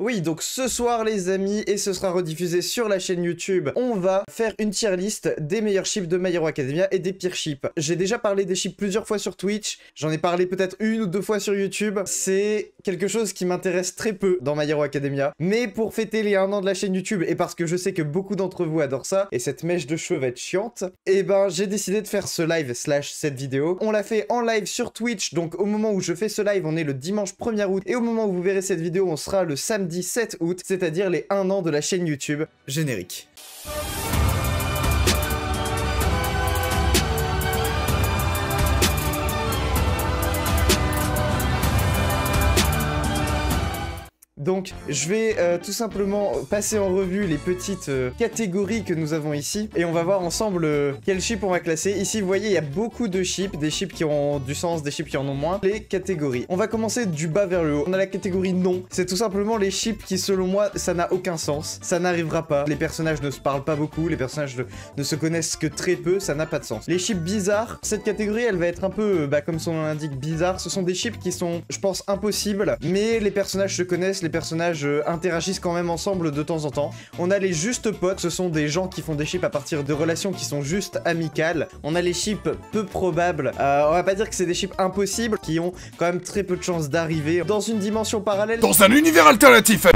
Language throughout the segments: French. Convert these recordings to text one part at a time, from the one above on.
Oui, donc ce soir les amis, et ce sera rediffusé sur la chaîne YouTube, on va faire une tier list des meilleurs ships de My Hero Academia et des pires ships. J'ai déjà parlé des ships plusieurs fois sur Twitch, j'en ai parlé peut-être 1 ou 2 fois sur YouTube. C'est quelque chose qui m'intéresse très peu dans My Hero Academia, mais pour fêter les 1 an de la chaîne YouTube, et parce que je sais que beaucoup d'entre vous adorent ça, et cette mèche de cheveux va être chiante, et ben j'ai décidé de faire ce live slash cette vidéo. On l'a fait en live sur Twitch, donc au moment où je fais ce live, on est le dimanche 1er août, et au moment où vous verrez cette vidéo, on sera le samedi 7 août, c'est-à-dire les 1 an de la chaîne YouTube. Générique. Donc, je vais tout simplement passer en revue les petites catégories que nous avons ici. Et on va voir ensemble quel ship on va classer. Ici, vous voyez, il y a beaucoup de ships. Des ships qui ont du sens, des ships qui en ont moins. Les catégories. On va commencer du bas vers le haut. On a la catégorie non. C'est tout simplement les ships qui, selon moi, ça n'a aucun sens. Ça n'arrivera pas. Les personnages ne se parlent pas beaucoup. Les personnages ne se connaissent que très peu. Ça n'a pas de sens. Les ships bizarres. Cette catégorie, elle va être un peu, comme son nom l'indique, bizarre. Ce sont des ships qui sont, je pense, impossibles. Mais les personnages se connaissent. Les personnages interagissent quand même ensemble de temps en temps. On a les justes potes, ce sont des gens qui font des ships à partir de relations qui sont juste amicales. On a les ships peu probables, on va pas dire que c'est des ships impossibles, qui ont quand même très peu de chances d'arriver dans une dimension parallèle. Dans un univers alternatif.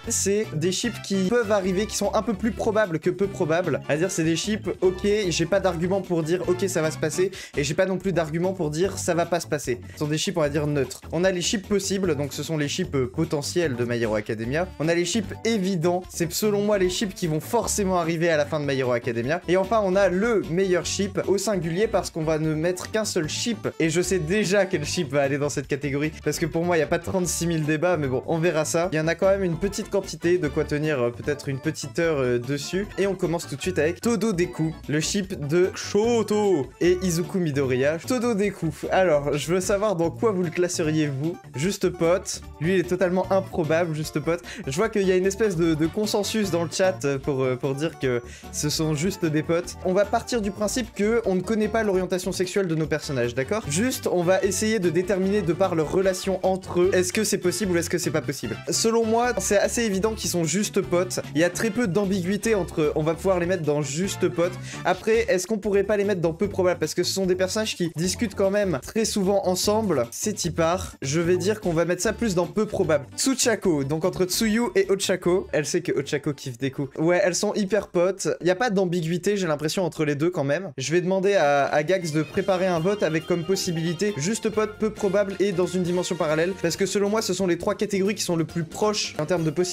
C'est des ships qui peuvent arriver, qui sont un peu plus probables que peu probables. C'est-à-dire, c'est des ships, ok, j'ai pas d'argument pour dire ok, ça va se passer, et j'ai pas non plus d'argument pour dire ça va pas se passer. Ce sont des ships, on va dire, neutres. On a les ships possibles, donc ce sont les ships potentiels de My Hero Academia. On a les ships évidents, c'est selon moi les ships qui vont forcément arriver à la fin de My Hero Academia. Et enfin, on a le meilleur ship au singulier parce qu'on va ne mettre qu'un seul ship. Et je sais déjà quel ship va aller dans cette catégorie, parce que pour moi, il n'y a pas 36 000 débats, mais bon, on verra ça. Il y en a quand même une petite quantité, de quoi tenir peut-être une petite heure dessus. Et on commence tout de suite avec Todo Deku, le ship de Shoto et Izuku Midoriya. Todo Deku, alors je veux savoir dans quoi vous le classeriez vous. Juste pote, lui il est totalement improbable, juste pote. Je vois qu'il y a une espèce de consensus dans le chat pour dire que ce sont juste des potes. On va partir du principe que on ne connaît pas l'orientation sexuelle de nos personnages, d'accord? Juste, on va essayer de déterminer de par leur relation entre eux, est-ce que c'est possible ou est-ce que c'est pas possible. Selon moi, c'est assez évident qu'ils sont juste potes. Il y a très peu d'ambiguïté entre on va pouvoir les mettre dans juste potes. Après, est-ce qu'on pourrait pas les mettre dans peu probable? Parce que ce sont des personnages qui discutent quand même très souvent ensemble. C'est Tipar. Je vais dire qu'on va mettre ça plus dans peu probable. Tsuchako, donc entre Tsuyu et Ochako. Elle sait que Ochako kiffe Deku. Ouais, elles sont hyper potes. Il n'y a pas d'ambiguïté, j'ai l'impression, entre les deux quand même. Je vais demander à Gax de préparer un vote avec comme possibilité juste pote, peu probable et dans une dimension parallèle. Parce que selon moi, ce sont les 3 catégories qui sont le plus proches en termes de possibilités.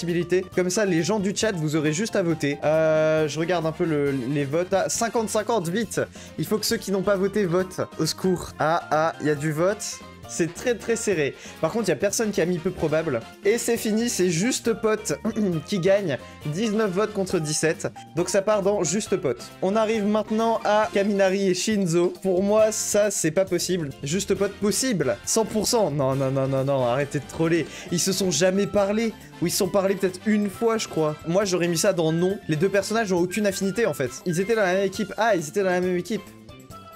Comme ça, les gens du chat, vous aurez juste à voter. Je regarde un peu les votes. Ah, 50-50, vite. Il faut que ceux qui n'ont pas voté votent. Au secours. Il y a du vote. C'est très très serré. Par contre, il y a personne qui a mis peu probable. Et c'est fini, c'est juste pote qui gagne. 19 votes contre 17. Donc ça part dans juste pote. On arrive maintenant à Kaminari et Shinzo. Pour moi, ça, c'est pas possible. Juste pote possible. 100%. Non, non, non, non, non, arrêtez de troller. Ils se sont jamais parlé. Ou ils se sont parlé peut-être une fois, je crois. Moi, j'aurais mis ça dans non. Les deux personnages n'ont aucune affinité, en fait. Ils étaient dans la même équipe. Ah, ils étaient dans la même équipe.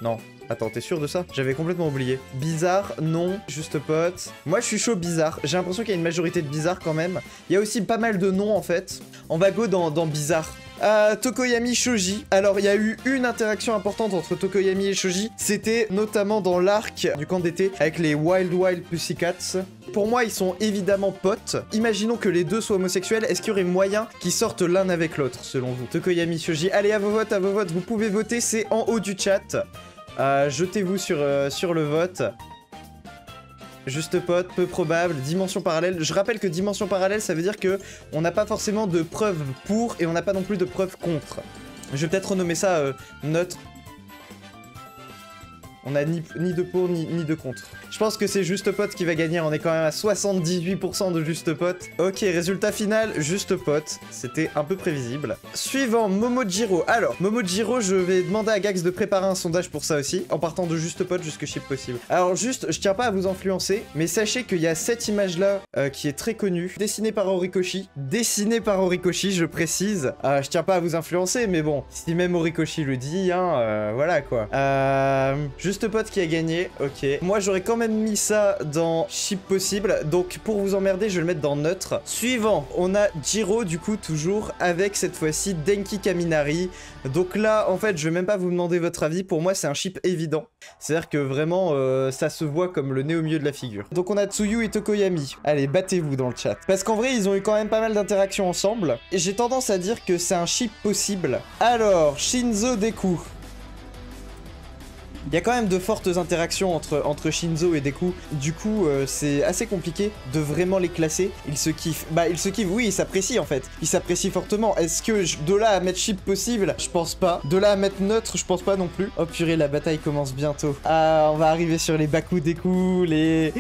Non. Attends, t'es sûr de ça? J'avais complètement oublié. Bizarre, non, juste pote. Moi, je suis chaud bizarre. J'ai l'impression qu'il y a une majorité de bizarre quand même. Il y a aussi pas mal de non, en fait. On va go dans bizarre. Tokoyami Shoji. Alors, il y a eu une interaction importante entre Tokoyami et Shoji. C'était notamment dans l'arc du camp d'été avec les Wild Pussycats. Pour moi, ils sont évidemment potes. Imaginons que les deux soient homosexuels. Est-ce qu'il y aurait moyen qu'ils sortent l'un avec l'autre, selon vous? Tokoyami Shoji. Allez, à vos votes, à vos votes. Vous pouvez voter, c'est en haut du chat. Jetez-vous sur le vote. Juste pote, peu probable, dimension parallèle. Je rappelle que dimension parallèle, ça veut dire que on n'a pas forcément de preuves pour et on n'a pas non plus de preuves contre. Je vais peut-être renommer ça neutre. On a ni de pour ni de contre. Je pense que c'est juste pote qui va gagner. On est quand même à 78% de juste pote. Ok, résultat final, juste pote. C'était un peu prévisible. Suivant, Momojiro. Alors, Momojiro, je vais demander à Gax de préparer un sondage pour ça aussi, en partant de juste pote jusque ship possible. Alors juste, je tiens pas à vous influencer, mais sachez qu'il y a cette image-là qui est très connue, dessinée par Horikoshi. Dessinée par Horikoshi, je précise. Je tiens pas à vous influencer, mais bon, si même Horikoshi le dit, hein, voilà quoi. Juste Juste Pote qui a gagné, ok. Moi j'aurais quand même mis ça dans Chip Possible, donc pour vous emmerder je vais le mettre dans neutre. Suivant, on a Jiro du coup toujours avec cette fois-ci Denki Kaminari. Donc là en fait je vais même pas vous demander votre avis, pour moi c'est un chip évident. C'est-à-dire que vraiment ça se voit comme le nez au milieu de la figure. Donc on a Tsuyu et Tokoyami. Allez, battez-vous dans le chat. Parce qu'en vrai ils ont eu quand même pas mal d'interactions ensemble. Et j'ai tendance à dire que c'est un chip possible. Alors, Shinzo Deku. Il y a quand même de fortes interactions entre Shinzo et Deku. Du coup, c'est assez compliqué de vraiment les classer. Ils se kiffent. Bah, ils se kiffent, oui, ils s'apprécient en fait. Ils s'apprécient fortement. Est-ce que de là à mettre chip possible? Je pense pas. De là à mettre neutre, je pense pas non plus. Oh purée, la bataille commence bientôt. Ah, on va arriver sur les Baku Deku, les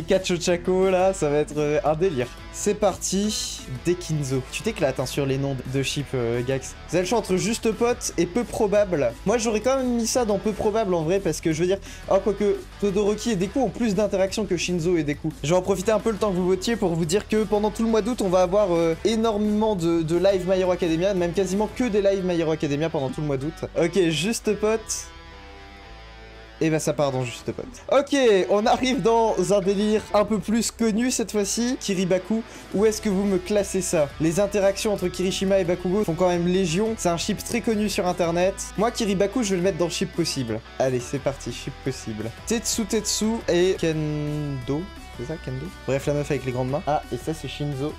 Kachochako, là. Ça va être un délire. C'est parti. Dekinzo. Tu t'éclates hein, sur les noms de chip, Gax. Vous avez le choix entre Juste Pote et Peu Probable. Moi, j'aurais quand même mis ça dans Peu Probable en vrai. Parce que je veux dire, oh quoique Todoroki et Deku ont plus d'interactions que Shinzo et Deku. Je vais en profiter un peu le temps que vous votiez pour vous dire que pendant tout le mois d'août, on va avoir énormément de live My Hero Academia, même quasiment que des live My Hero Academia pendant tout le mois d'août. Ok, Juste Pote. Et bah ça part dans Juste Pote. Ok, on arrive dans un délire un peu plus connu cette fois-ci. Kiribaku, où est-ce que vous me classez ça? Les interactions entre Kirishima et Bakugo font quand même légion. C'est un chip très connu sur internet. Moi, Kiribaku, je vais le mettre dans Chip Possible. Allez, c'est parti, Chip Possible. Tetsu et Kendo. C'est ça, Kendo? Bref, la meuf avec les grandes mains. Ah, et ça, c'est Shinzo.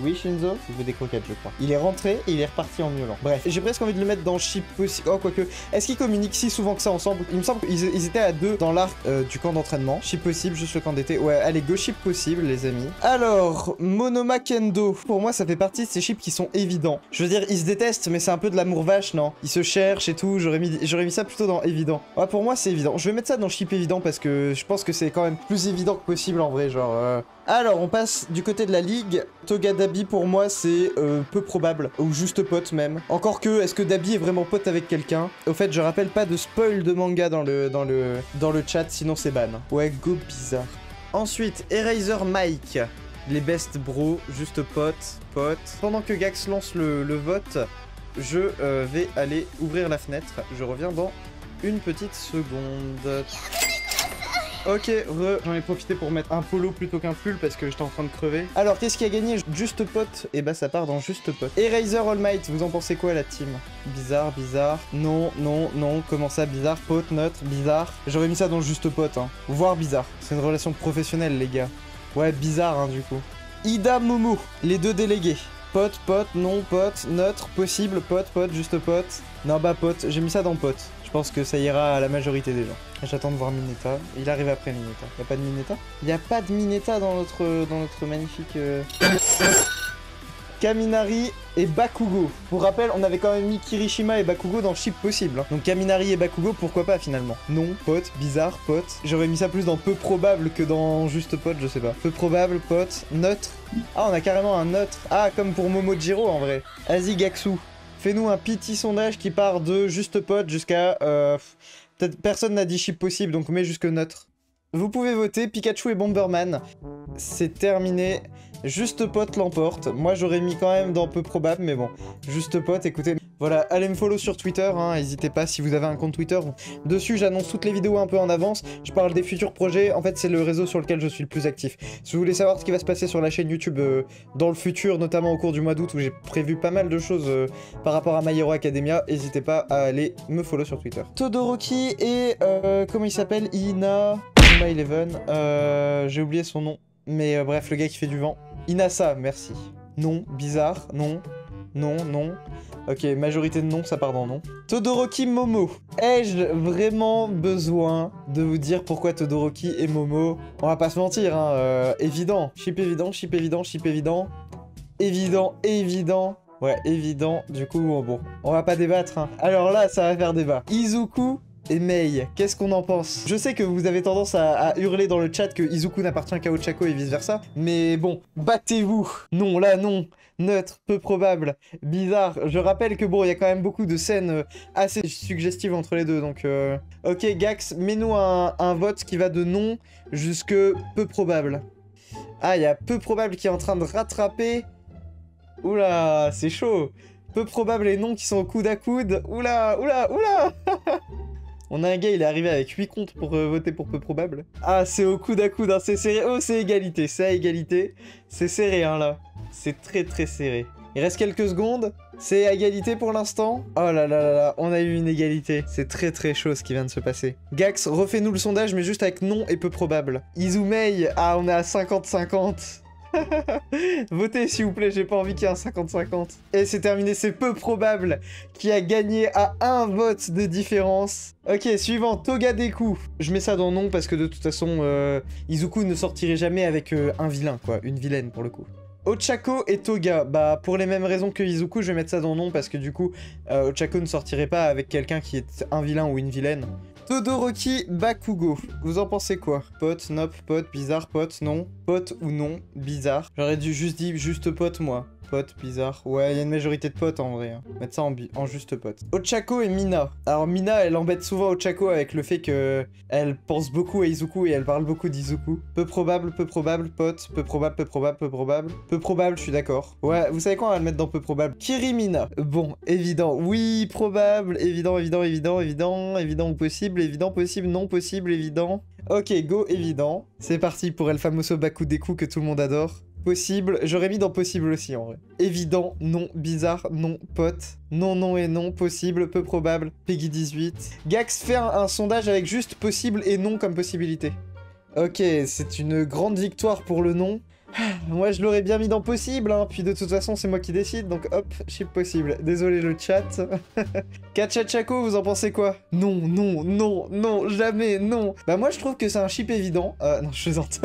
Oui, Shinzo, il veut des croquettes, je crois. Il est rentré et il est reparti en miaulant. Bref, j'ai presque envie de le mettre dans Chip Possible. Oh, quoique. Est-ce qu'ils communiquent si souvent que ça ensemble? Il me semble qu'ils étaient à deux dans l'arc du camp d'entraînement. Chip Possible, juste le camp d'été. Ouais, allez, go Chip Possible, les amis. Alors, Monoma Kendo. Pour moi, ça fait partie de ces chips qui sont évidents. Je veux dire, ils se détestent, mais c'est un peu de l'amour vache, non? Ils se cherchent et tout. J'aurais mis ça plutôt dans évident. Ouais, pour moi, c'est évident. Je vais mettre ça dans Chip évident parce que je pense que c'est quand même plus évident que possible en vrai, genre. Alors, on passe du côté de la ligue. Togadabi, pour moi, c'est peu probable. Ou juste pote, même. Encore que, est-ce que Dabi est vraiment pote avec quelqu'un? Au fait, je rappelle pas de spoil de manga dans le chat, sinon c'est ban. Ouais, go bizarre. Ensuite, Eraser Mike. Les best bros, juste pote. Pendant que Gax lance le vote, je vais aller ouvrir la fenêtre. Je reviens dans une petite seconde. Ok, j'en ai profité pour mettre un polo plutôt qu'un pull parce que j'étais en train de crever. Alors, qu'est-ce qui a gagné? Juste Pote. Et bah, ça part dans Juste Pote. Eraser All Might, vous en pensez quoi, la team? Bizarre. Non. Comment ça, bizarre? Pote, neutre, bizarre. J'aurais mis ça dans Juste Pote, hein. Voire bizarre. C'est une relation professionnelle, les gars. Ouais, bizarre, hein, du coup. Ida Momo, les deux délégués. Pote, non, pote, neutre, possible, pote, juste pote. Non, bah, pote. J'ai mis ça dans pote. Je pense que ça ira à la majorité des gens. J'attends de voir Mineta. Il arrive après Mineta. Y'a pas de Mineta? Y'a pas de Mineta dans notre magnifique... Kaminari et Bakugo. Pour rappel, on avait quand même mis Kirishima et Bakugo dans Chip Possible. Hein. Donc Kaminari et Bakugo, pourquoi pas finalement? Non, pote, bizarre, pote. J'aurais mis ça plus dans peu probable que dans juste pote, je sais pas. Peu probable, pote, neutre. Ah, on a carrément un neutre. Ah, comme pour Momojiro en vrai. Vas-y Gaxu. Fais-nous un petit sondage qui part de juste pote jusqu'à... Peut-être personne n'a dit Chip Possible, donc mets jusque neutre. Vous pouvez voter, Pikachu et Bomberman. C'est terminé. Juste Pote l'emporte. Moi j'aurais mis quand même dans peu probable, mais bon. Juste Pote, écoutez. Voilà, allez me follow sur Twitter, hein, n'hésitez pas si vous avez un compte Twitter. Dessus j'annonce toutes les vidéos un peu en avance. Je parle des futurs projets, en fait c'est le réseau sur lequel je suis le plus actif. Si vous voulez savoir ce qui va se passer sur la chaîne YouTube dans le futur, notamment au cours du mois d'août où j'ai prévu pas mal de choses par rapport à My Hero Academia, n'hésitez pas à aller me follow sur Twitter. Todoroki et comment il s'appelle? Eleven, j'ai oublié son nom. Mais bref, le gars qui fait du vent. Inasa, merci. Non, bizarre, non. Ok, majorité de non, ça part dans non. Todoroki Momo. Ai-je vraiment besoin de vous dire pourquoi Todoroki et Momo? On va pas se mentir, hein, évident. Chip évident. Évident. Ouais, évident. Du coup, bon, on va pas débattre, hein. Alors là, ça va faire débat. Izuku et Mei, qu'est-ce qu'on en pense? Je sais que vous avez tendance à hurler dans le chat que Izuku n'appartient qu'à Ochako et vice versa, mais bon, battez-vous. Non, là, non. Neutre, peu probable, bizarre. Je rappelle que bon, il y a quand même beaucoup de scènes assez suggestives entre les deux, donc... Ok, Gax, mets-nous un vote qui va de non jusque peu probable. Ah, il y a peu probable qui est en train de rattraper. Oula, c'est chaud. Peu probable et non qui sont au coude à coude. Oula. On a un gars, il est arrivé avec 8 comptes pour voter pour peu probable. Ah, c'est au coude à coude, hein, c'est serré. Oh, c'est égalité, c'est à égalité. C'est serré, hein, là. C'est très très serré. Il reste quelques secondes. C'est à égalité pour l'instant. Oh là là là là, on a eu une égalité. C'est très très chaud ce qui vient de se passer. Gax, refais-nous le sondage, mais juste avec non et peu probable. Izumei, ah, on est à 50-50. Votez s'il vous plaît, j'ai pas envie qu'il y ait un 50-50. Et c'est terminé, c'est peu probable qui a gagné à un vote de différence. Ok, suivant, Togadeku. Je mets ça dans non parce que de toute façon, Izuku ne sortirait jamais avec un vilain, quoi. Une vilaine pour le coup. Ochako et Toga, bah pour les mêmes raisons que Izuku, je vais mettre ça dans non parce que du coup, Ochako ne sortirait pas avec quelqu'un qui est un vilain ou une vilaine. Todoroki Bakugo, vous en pensez quoi? Pote, nope, pote, bizarre, pote, non. Pote ou non, bizarre. J'aurais dû juste dire juste pote moi. Pote, bizarre. Ouais, il y a une majorité de potes en vrai. Hein. Mettre ça en juste pote. Ochako et Mina. Alors Mina, elle embête souvent Ochako avec le fait que elle pense beaucoup à Izuku et elle parle beaucoup d'Izuku. Peu probable, pote. Peu probable, peu probable, peu probable. Peu probable, je suis d'accord. Ouais, vous savez quoi, on va le mettre dans peu probable. Kirimina. Bon, évident. Oui, probable. Évident, évident, évident, évident. Évident ou possible. Évident, possible, non possible, évident. Ok, go, évident. C'est parti pour El Famoso Bakudeku que tout le monde adore. Possible, j'aurais mis dans possible aussi en vrai. Évident, non, bizarre, non, pote. Non, non et non, possible, peu probable, Peggy 18. Gax fait un sondage avec juste possible et non comme possibilité. Ok, c'est une grande victoire pour le non. Moi je l'aurais bien mis dans possible, hein, puis de toute façon c'est moi qui décide, donc hop, chip possible. Désolé le chat. Kachachako, vous en pensez quoi? Non, non, non, non, jamais, non. Bah moi je trouve que c'est un chip évident. Non, je plaisante.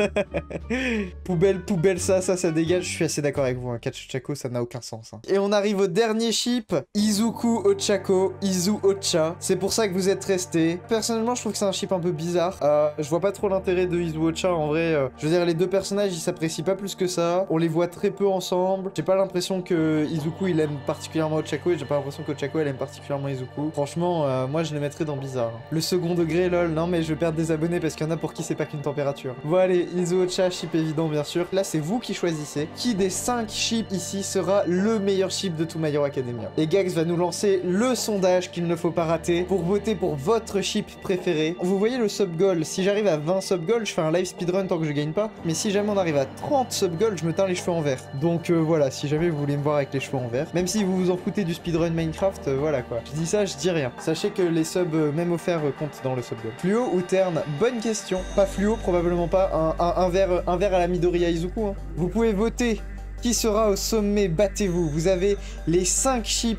Poubelle, ça dégage, je suis assez d'accord avec vous, hein. Kachachako, ça n'a aucun sens. Hein. Et on arrive au dernier chip, Izuku Ochako, Izu Ocha. C'est pour ça que vous êtes restés. Personnellement je trouve que c'est un chip un peu bizarre. Je vois pas trop l'intérêt de Izu Ocha en vrai. Je veux dire, les deux personnages ils s'apprécient pas plus que ça, on les voit très peu ensemble. J'ai pas l'impression que Izuku il aime particulièrement Ochako et j'ai pas l'impression qu'Ochako elle aime particulièrement Izuku. Franchement, moi je les mettrais dans bizarre. Le second degré, lol, non mais je vais perdre des abonnés parce qu'il y en a pour qui c'est pas qu'une température. Bon allez, Izu Ocha, chip évident bien sûr. Là c'est vous qui choisissez qui des 5 chips ici sera le meilleur chip de tout My Hero Academia. Et Gax va nous lancer le sondage qu'il ne faut pas rater pour voter pour votre chip préféré. Vous voyez le sub goal, si j'arrive à 20 sub goal, je fais un live speedrun tant que je gagne pas. Mais si jamais on arrive à 30 sub gold, je me teins les cheveux en vert. Donc voilà, si jamais vous voulez me voir avec les cheveux en vert, même si vous vous en foutez du speedrun Minecraft, voilà quoi. Je dis ça, je dis rien. Sachez que les subs, même offerts, comptent dans le sub gold. Fluo ou terne? Bonne question. Pas fluo, probablement pas. Un vert à la Midoriya Izuku. Hein. Vous pouvez voter qui sera au sommet, battez-vous. Vous avez les 5 chips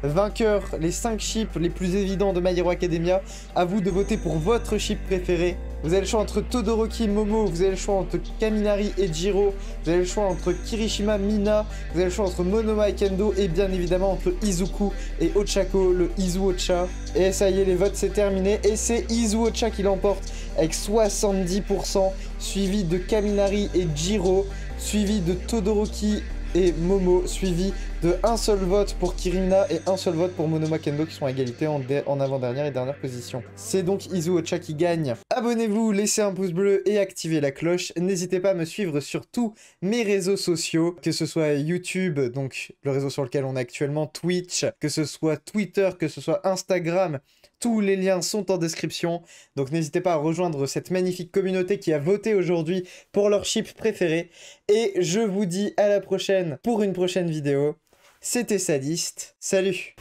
vainqueurs, les 5 chips les plus évidents de My Hero Academia. À vous de voter pour votre chip préféré. Vous avez le choix entre Todoroki et Momo, vous avez le choix entre Kaminari et Jiro, vous avez le choix entre Kirishima, Mina, vous avez le choix entre Monoma et Kendo, et bien évidemment entre Izuku et Ochako, le Izu Ocha. Et ça y est, les votes c'est terminé, et c'est Izu Ocha qui l'emporte avec 70%, suivi de Kaminari et Jiro, suivi de Todoroki et Momo, suivi de un seul vote pour Kirimina et un seul vote pour Monoma Kendo qui sont à égalité en avant-dernière et dernière position. C'est donc Izu Ocha qui gagne. Abonnez-vous, laissez un pouce bleu et activez la cloche. N'hésitez pas à me suivre sur tous mes réseaux sociaux, que ce soit YouTube, donc le réseau sur lequel on est actuellement, Twitch, que ce soit Twitter, que ce soit Instagram. Tous les liens sont en description, donc n'hésitez pas à rejoindre cette magnifique communauté qui a voté aujourd'hui pour leur chip préféré. Et je vous dis à la prochaine pour une prochaine vidéo. C'était Sadiste, salut!